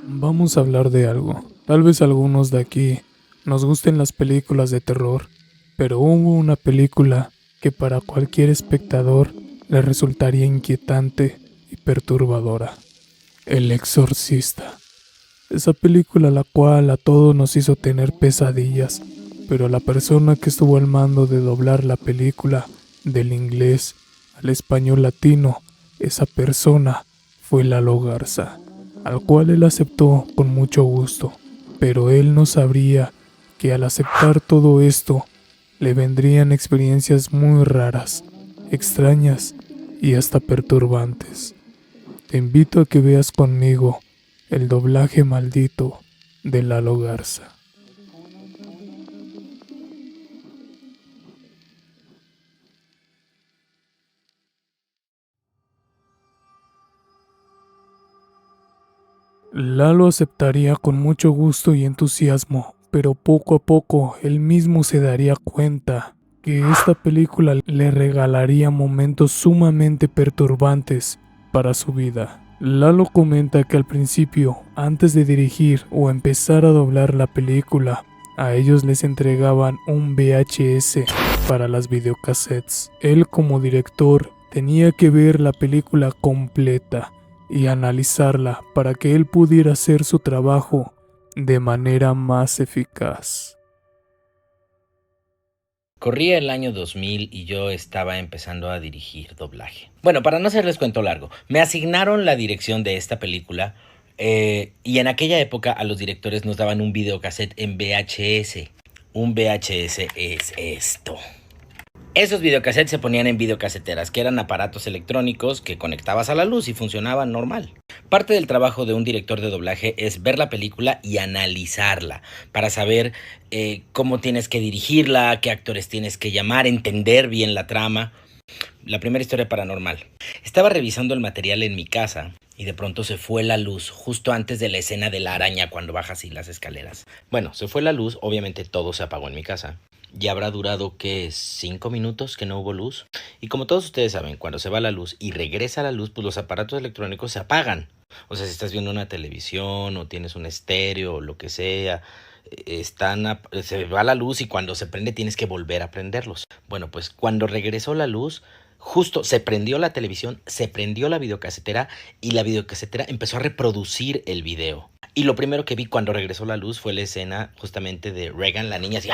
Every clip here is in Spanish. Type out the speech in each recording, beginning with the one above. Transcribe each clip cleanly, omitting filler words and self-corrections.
Vamos a hablar de algo. Tal vez algunos de aquí nos gusten las películas de terror, pero hubo una película que para cualquier espectador le resultaría inquietante y perturbadora. El Exorcista. Esa película la cual a todos nos hizo tener pesadillas, pero la persona que estuvo al mando de doblar la película del inglés al español latino, esa persona fue Lalo Garza, al cual él aceptó con mucho gusto, pero él no sabría que al aceptar todo esto le vendrían experiencias muy raras, extrañas y hasta perturbantes. Te invito a que veas conmigo el doblaje maldito de Lalo Garza. Lalo aceptaría con mucho gusto y entusiasmo, pero poco a poco él mismo se daría cuenta que esta película le regalaría momentos sumamente perturbantes para su vida. Lalo comenta que al principio, antes de dirigir o empezar a doblar la película, a ellos les entregaban un VHS para las videocassettes. Él como director tenía que ver la película completa y analizarla para que él pudiera hacer su trabajo de manera más eficaz. Corría el año 2000 y yo estaba empezando a dirigir doblaje. Bueno, para no hacerles cuento largo, me asignaron la dirección de esta película y en aquella época a los directores nos daban un videocassette en VHS. Un VHS es esto. Esos videocassettes se ponían en videocaseteras, que eran aparatos electrónicos que conectabas a la luz y funcionaban normal. Parte del trabajo de un director de doblaje es ver la película y analizarla para saber cómo tienes que dirigirla, qué actores tienes que llamar, entender bien la trama. La primera historia paranormal. Estaba revisando el material en mi casa y de pronto se fue la luz justo antes de la escena de la araña cuando baja así las escaleras. Bueno, se fue la luz, obviamente todo se apagó en mi casa. Ya habrá durado, ¿qué? 5 minutos que no hubo luz. Y como todos ustedes saben, cuando se va la luz y regresa la luz, pues los aparatos electrónicos se apagan. O sea, si estás viendo una televisión o tienes un estéreo o lo que sea, se va la luz y cuando se prende tienes que volver a prenderlos. Bueno, pues cuando regresó la luz, justo se prendió la televisión, se prendió la videocasetera y la videocasetera empezó a reproducir el video. Y lo primero que vi cuando regresó la luz fue la escena justamente de Regan, la niña así,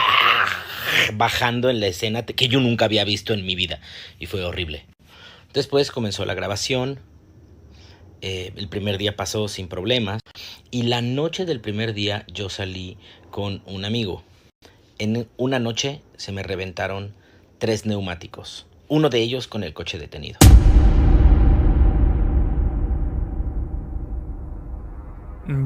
bajando en la escena que yo nunca había visto en mi vida. Y fue horrible. Después comenzó la grabación. El primer día pasó sin problemas. Y la noche del primer día yo salí con un amigo. En una noche se me reventaron 3 neumáticos. Uno de ellos con el coche detenido.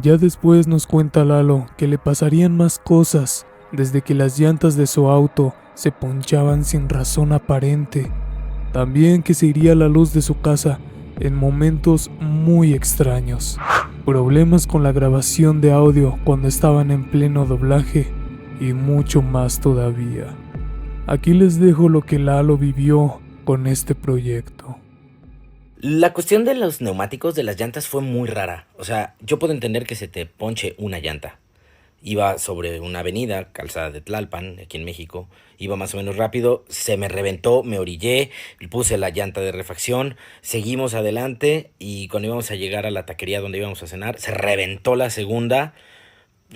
Ya después nos cuenta Lalo que le pasarían más cosas desde que las llantas de su auto se ponchaban sin razón aparente. También que se iría la luz de su casa en momentos muy extraños. Problemas con la grabación de audio cuando estaban en pleno doblaje y mucho más todavía. Aquí les dejo lo que Lalo vivió con este proyecto. La cuestión de los neumáticos de las llantas fue muy rara. O sea, yo puedo entender que se te ponche una llanta. Iba sobre una avenida, calzada de Tlalpan, aquí en México. Iba más o menos rápido, se me reventó, me orillé, puse la llanta de refacción, seguimos adelante y cuando íbamos a llegar a la taquería donde íbamos a cenar, se reventó la segunda.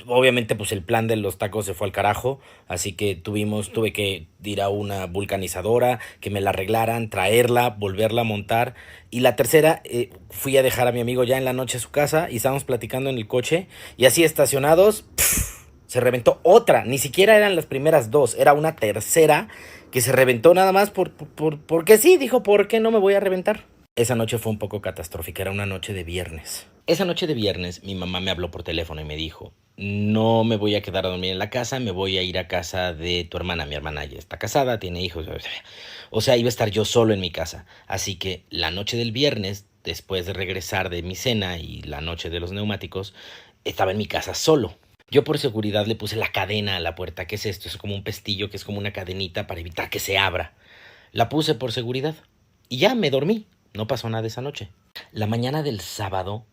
Obviamente pues el plan de los tacos se fue al carajo, así que tuve que ir a una vulcanizadora, que me la arreglaran, traerla, volverla a montar. Y la tercera, fui a dejar a mi amigo ya en la noche a su casa y estábamos platicando en el coche y así estacionados, se reventó otra, ni siquiera eran las primeras 2, era una tercera que se reventó nada más porque sí, dijo, ¿por qué no me voy a reventar? Esa noche fue un poco catastrófica, era una noche de viernes. Esa noche de viernes mi mamá me habló por teléfono y me dijo, no me voy a quedar a dormir en la casa, me voy a ir a casa de tu hermana. Mi hermana ya está casada, tiene hijos. O sea, iba a estar yo solo en mi casa. Así que la noche del viernes, después de regresar de mi cena y la noche de los neumáticos, estaba en mi casa solo. Yo por seguridad le puse la cadena a la puerta. ¿Qué es esto? Es como un pestillo que es como una cadenita para evitar que se abra. La puse por seguridad y ya me dormí. No pasó nada esa noche. La mañana del sábado,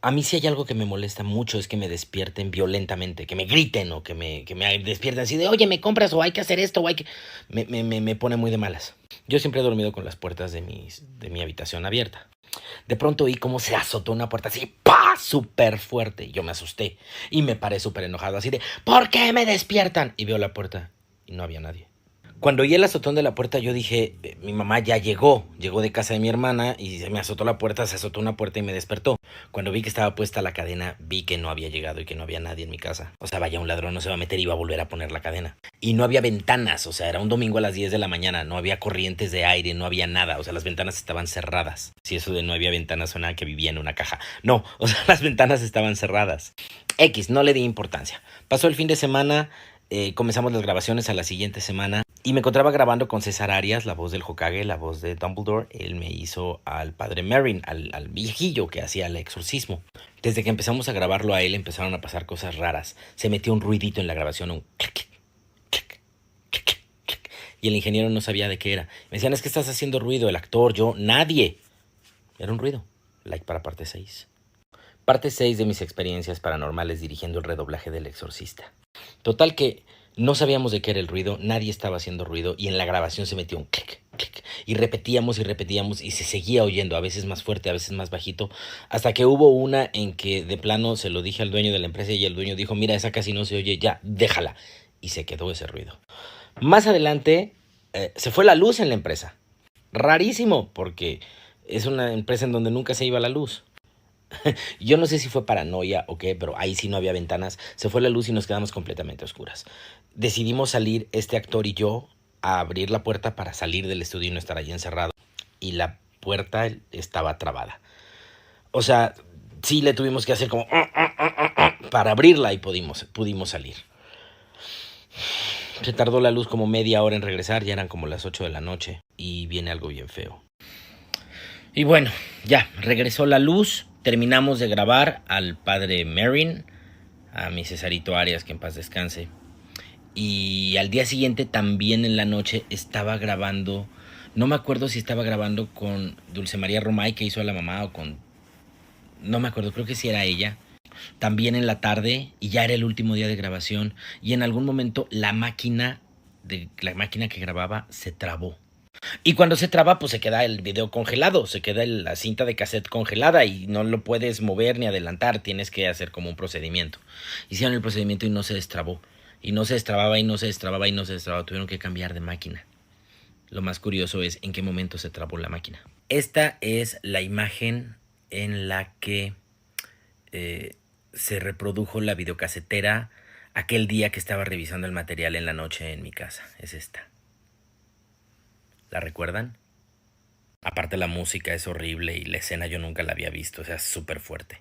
a mí sí hay algo que me molesta mucho, es que me despierten violentamente, que me griten o que me despierten así de, oye, ¿me compras o hay que hacer esto o hay que...? Me pone muy de malas. Yo siempre he dormido con las puertas de mi habitación abierta. De pronto oí cómo se azotó una puerta así, ¡pah! Súper fuerte. Yo me asusté y me paré súper enojado, así de, ¿por qué me despiertan? Y veo la puerta y no había nadie. Cuando oí el azotón de la puerta, yo dije, mi mamá ya llegó de casa de mi hermana y se me azotó la puerta, se azotó una puerta y me despertó. Cuando vi que estaba puesta la cadena, vi que no había llegado y que no había nadie en mi casa. O sea, vaya, un ladrón no se va a meter y va a volver a poner la cadena. Y no había ventanas, o sea, era un domingo a las 10 de la mañana, no había corrientes de aire, no había nada, o sea, las ventanas estaban cerradas. Si eso de no había ventanas suena que vivía en una caja. No, o sea, las ventanas estaban cerradas. X, no le di importancia. Pasó el fin de semana, comenzamos las grabaciones a la siguiente semana. Y me encontraba grabando con César Arias, la voz del Hokage, la voz de Dumbledore. Él me hizo al padre Merrin, al viejillo que hacía el exorcismo. Desde que empezamos a grabarlo a él empezaron a pasar cosas raras. Se metió un ruidito en la grabación, un clic, clic, clic, clic. Y el ingeniero no sabía de qué era. Me decían, es que estás haciendo ruido, el actor, yo, nadie. Era un ruido. Like para parte 6. Parte 6 de mis experiencias paranormales dirigiendo el redoblaje del Exorcista. Total que no sabíamos de qué era el ruido, nadie estaba haciendo ruido y en la grabación se metió un clic, clic. Y repetíamos y se seguía oyendo, a veces más fuerte, a veces más bajito, hasta que hubo una en que de plano se lo dije al dueño de la empresa y el dueño dijo, mira, esa casi no se oye, ya, déjala. Y se quedó ese ruido. Más adelante se fue la luz en la empresa. Rarísimo, porque es una empresa en donde nunca se iba la luz. Yo no sé si fue paranoia o qué, pero ahí sí no había ventanas. Se fue la luz y nos quedamos completamente a oscuras. Decidimos salir, este actor y yo, a abrir la puerta para salir del estudio y no estar allí encerrado. Y la puerta estaba trabada. O sea, sí le tuvimos que hacer como para abrirla y pudimos salir. Se tardó la luz como media hora en regresar, ya eran como las 8 de la noche y viene algo bien feo. Y bueno, ya, regresó la luz. Terminamos de grabar al padre Merrin, a mi Cesarito Arias, que en paz descanse. Y al día siguiente, también en la noche, estaba grabando, no me acuerdo si estaba grabando con Dulce María Romay, que hizo a la mamá, o con, no me acuerdo, creo que sí era ella. También en la tarde, y ya era el último día de grabación, y en algún momento la máquina que grababa se trabó. Y cuando se traba, pues se queda el video congelado, se queda la cinta de cassette congelada y no lo puedes mover ni adelantar, tienes que hacer como un procedimiento. Hicieron el procedimiento y no se destrabó. Y no se destrababa y no se destrababa y no se destrababa, tuvieron que cambiar de máquina. Lo más curioso es en qué momento se trabó la máquina. Esta es la imagen en la que se reprodujo la videocasetera aquel día que estaba revisando el material en la noche en mi casa. Es esta. ¿La recuerdan? Aparte la música es horrible y la escena yo nunca la había visto, o sea, es súper fuerte.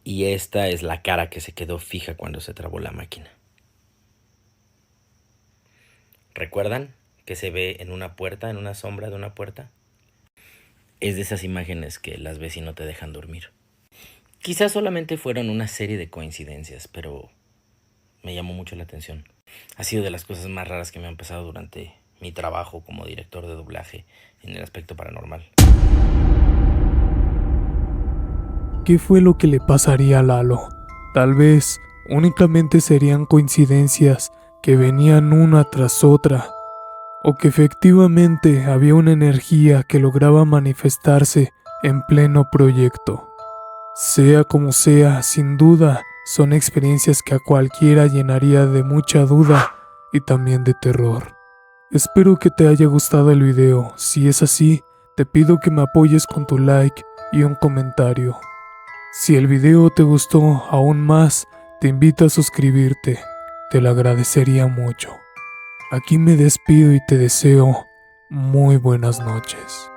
Y esta es la cara que se quedó fija cuando se trabó la máquina. ¿Recuerdan que se ve en una puerta, en una sombra de una puerta? Es de esas imágenes que las ves y no te dejan dormir. Quizás solamente fueron una serie de coincidencias, pero me llamó mucho la atención. Ha sido de las cosas más raras que me han pasado durante mi trabajo como director de doblaje en el aspecto paranormal. ¿Qué fue lo que le pasaría a Lalo? Tal vez únicamente serían coincidencias que venían una tras otra, o que efectivamente había una energía que lograba manifestarse en pleno proyecto. Sea como sea, sin duda, son experiencias que a cualquiera llenaría de mucha duda y también de terror. Espero que te haya gustado el video. Si es así, te pido que me apoyes con tu like y un comentario. Si el video te gustó aún más, te invito a suscribirte. Te lo agradecería mucho. Aquí me despido y te deseo muy buenas noches.